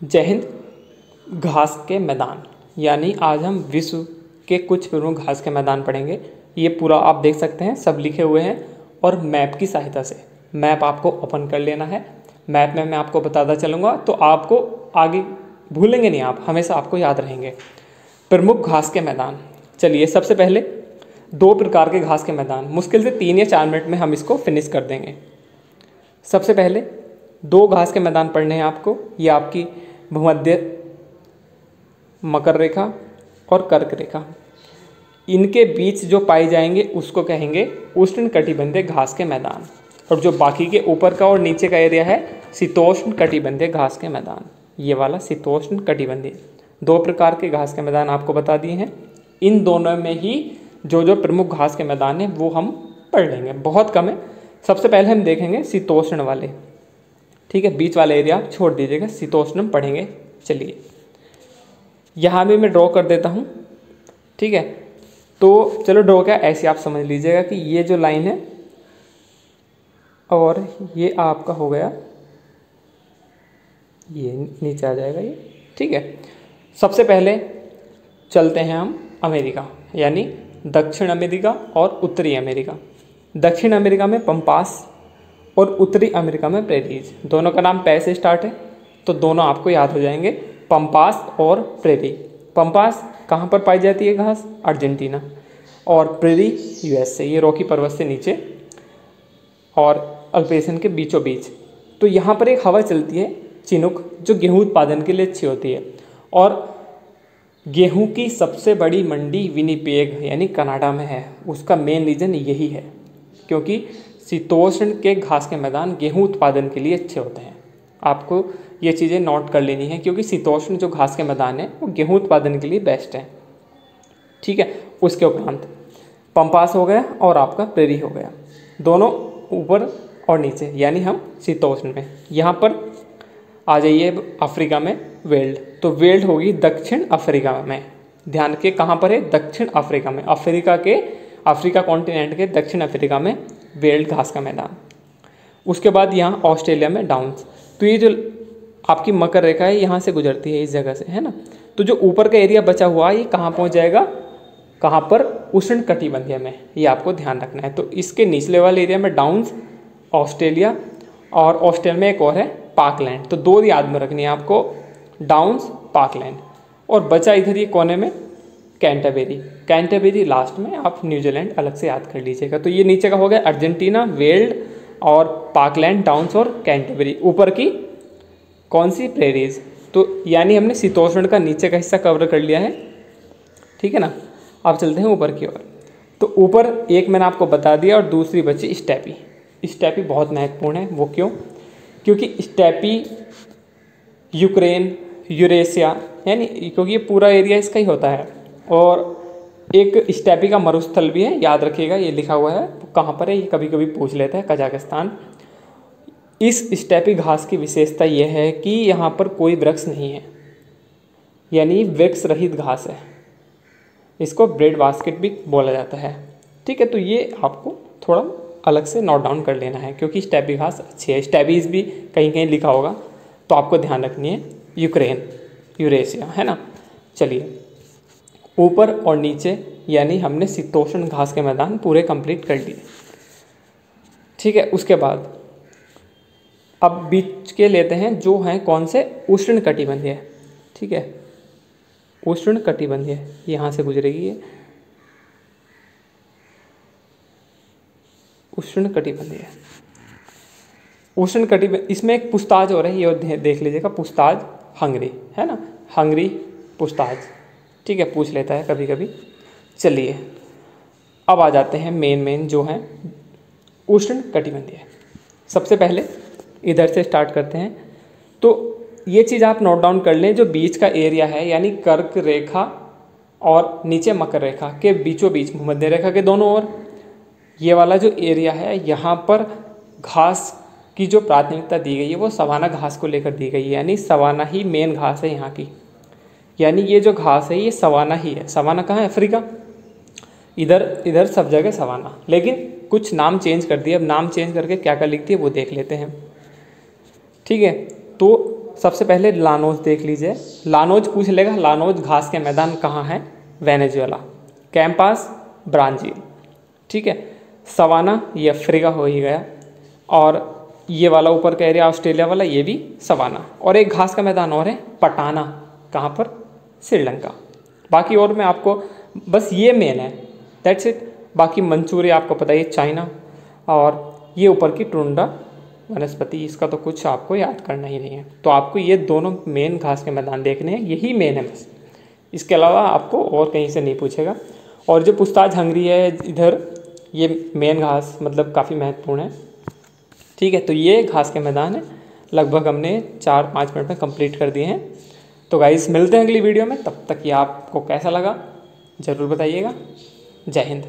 जय हिंद। घास के मैदान, यानी आज हम विश्व के कुछ प्रमुख घास के मैदान पढ़ेंगे। ये पूरा आप देख सकते हैं, सब लिखे हुए हैं और मैप की सहायता से। मैप आपको ओपन कर लेना है। मैप में मैं आपको बताता चलूँगा तो आपको आगे भूलेंगे नहीं, आप हमेशा आपको याद रहेंगे। प्रमुख घास के मैदान, चलिए सबसे पहले दो प्रकार के घास के मैदान, मुश्किल से 3 या 4 मिनट में हम इसको फिनिश कर देंगे। सबसे पहले दो घास के मैदान पढ़ने हैं आपको। ये आपकी भूमध्य मकर रेखा और कर्क रेखा, इनके बीच जो पाए जाएंगे उसको कहेंगे उष्ण कटिबंधीय घास के मैदान। और जो बाकी के ऊपर का और नीचे का एरिया है शीतोष्ण कटिबंधीय घास के मैदान। ये वाला शीतोष्ण कटिबंधीय, दो प्रकार के घास के मैदान आपको बता दिए हैं। इन दोनों में ही जो जो प्रमुख घास के मैदान हैं वो हम पढ़ लेंगे, बहुत कम है। सबसे पहले हम देखेंगे शीतोष्ण वाले, ठीक है, बीच वाला एरिया आप छोड़ दीजिएगा, शीतोष्ण पढ़ेंगे। चलिए यहाँ भी मैं ड्रॉ कर देता हूँ, ठीक है। तो चलो ड्रॉ क्या, ऐसे आप समझ लीजिएगा कि ये जो लाइन है और ये आपका हो गया, ये नीचे आ जाएगा ये, ठीक है। सबसे पहले चलते हैं हम अमेरिका, यानी दक्षिण अमेरिका और उत्तरी अमेरिका। दक्षिण अमेरिका में पंपास और उत्तरी अमेरिका में प्रेरीज, दोनों का नाम पै से स्टार्ट है तो दोनों आपको याद हो जाएंगे, पंपास और प्रेरी। पंपास कहाँ पर पाई जाती है घास? अर्जेंटीना। और प्रेरी यूएस से, ये रॉकी पर्वत से नीचे और अल्पेशन के बीचों बीच। तो यहाँ पर एक हवा चलती है चिनुक, जो गेहूँ उत्पादन के लिए अच्छी होती है। और गेहूँ की सबसे बड़ी मंडी विनिपेग यानी कनाडा में है। उसका मेन रीज़न यही है क्योंकि शीतोष्ण के घास के मैदान गेहूँ उत्पादन के लिए अच्छे होते हैं। आपको ये चीज़ें नोट कर लेनी है क्योंकि शीतोष्ण जो घास के मैदान है वो गेहूँ उत्पादन के लिए बेस्ट है, ठीक है। उसके उपरांत पंपास हो गया और आपका प्रेरी हो गया, दोनों ऊपर और नीचे, यानी हम शीतोष्ण में। यहाँ पर आ जाइए अफ्रीका में वेल्ड, तो वेल्ड होगी दक्षिण अफ्रीका में। ध्यान के कहाँ पर है? दक्षिण अफ्रीका में। अफ्रीका कॉन्टिनेंट के दक्षिण अफ्रीका में वेल्ड घास का मैदान। उसके बाद यहाँ ऑस्ट्रेलिया में डाउन्स। तो ये जो आपकी मकर रेखा है यहाँ से गुजरती है, इस जगह से, है ना। तो जो ऊपर का एरिया बचा हुआ है ये कहाँ पहुँच जाएगा? कहाँ पर? उष्ण कटिबंधीय में, ये आपको ध्यान रखना है। तो इसके निचले वाले एरिया में डाउन्स, ऑस्ट्रेलिया, और ऑस्ट्रेलिया में एक और है पाकलैंड। तो दो याद में रखनी है आपको, डाउन्स, पाकलैंड। और बचा इधर ये कोने में कैंटरबरी लास्ट में, आप न्यूजीलैंड अलग से याद कर लीजिएगा। तो ये नीचे का हो गया अर्जेंटीना, वेल्ड और पाकलैंड, डाउन्स और कैंटरबरी। ऊपर की कौन सी? प्रेरीज। तो यानी हमने शीतोष्ण का नीचे का हिस्सा कवर कर लिया है, ठीक है ना। अब चलते हैं ऊपर की ओर। तो ऊपर एक मैंने आपको बता दिया और दूसरी बची स्टेपी। स्टेपी बहुत महत्वपूर्ण है। वो क्यों? क्योंकि स्टेपी यूक्रेन, यूरेशिया, यानी क्योंकि ये पूरा एरिया इसका ही होता है। और एक स्टेपी का मरुस्थल भी है, याद रखिएगा, ये लिखा हुआ है कहाँ पर है, ये कभी कभी पूछ लेता है, कजाकिस्तान। इस स्टेपी घास की विशेषता यह है कि यहाँ पर कोई वृक्ष नहीं है, यानी वृक्ष रहित घास है। इसको ब्रेड बास्केट भी बोला जाता है, ठीक है। तो ये आपको थोड़ा अलग से नोट डाउन कर लेना है क्योंकि स्टेपी घास अच्छी है। स्टेपीज भी कहीं कहीं लिखा होगा तो आपको ध्यान रखनी है। यूक्रेन, यूरेशिया, है ना। चलिए ऊपर और नीचे यानी हमने शीतोष्ण घास के मैदान पूरे कंप्लीट कर लिए, ठीक है। उसके बाद अब बीच के लेते हैं जो हैं कौन से? उष्ण कटिबंधीय, ठीक है। उष्ण कटिबंधीय यहाँ से गुजरेगी ये उष्ण कटिबंधीय। इसमें एक पुछताछ हो रही है, ये देख लीजिएगा, पुछताछ हंगरी, है ना, हंगरी पुछताछ, ठीक है, पूछ लेता है कभी कभी। चलिए अब आ जाते हैं मेन जो हैं उष्ण कटिबंधीय। सबसे पहले इधर से स्टार्ट करते हैं। तो ये चीज़ आप नोट डाउन कर लें, जो बीच का एरिया है यानी कर्क रेखा और नीचे मकर रेखा के बीचों बीच, भूमध्य रेखा के दोनों ओर, ये वाला जो एरिया है यहाँ पर घास की जो प्राथमिकता दी गई है वो सवाना घास को लेकर दी गई है, यानी सवाना ही मेन घास है यहाँ की। यानी ये जो घास है ये सवाना ही है। सवाना कहाँ है? अफ्रीका। इधर सब जगह सवाना, लेकिन कुछ नाम चेंज कर दिए। अब नाम चेंज करके क्या क्या लिखती है वो देख लेते हैं, ठीक है। तो सबसे पहले लानोज देख लीजिए। लानोज पूछ लेगा, लानोज घास के मैदान कहाँ है? वेनेजुएला। कैंपास ब्राज़ील, ठीक है। सवाना ये अफ्रीका हो ही गया, और ये वाला ऊपर का एरिया ऑस्ट्रेलिया वाला, ये भी सवाना। और एक घास का मैदान और है पटाना, कहाँ पर? श्रीलंका। बाकी और मैं आपको बस ये मेन है, दैट्स इट। बाकी मंचूरिया आपको पता ही है, चाइना। और ये ऊपर की टुंड्रा वनस्पति, इसका तो कुछ आपको याद करना ही नहीं है। तो आपको ये दोनों मेन घास के मैदान देखने हैं, यही मेन है बस। इसके अलावा आपको और कहीं से नहीं पूछेगा। और जो पूछताछ हंगरी है इधर, ये मेन घास मतलब काफ़ी महत्वपूर्ण है, ठीक है। तो ये घास के मैदान है, लगभग हमने 4-5 मिनट में कंप्लीट कर दिए हैं। तो गाइस मिलते हैं अगली वीडियो में, तब तक ये आपको कैसा लगा ज़रूर बताइएगा। जय हिंद।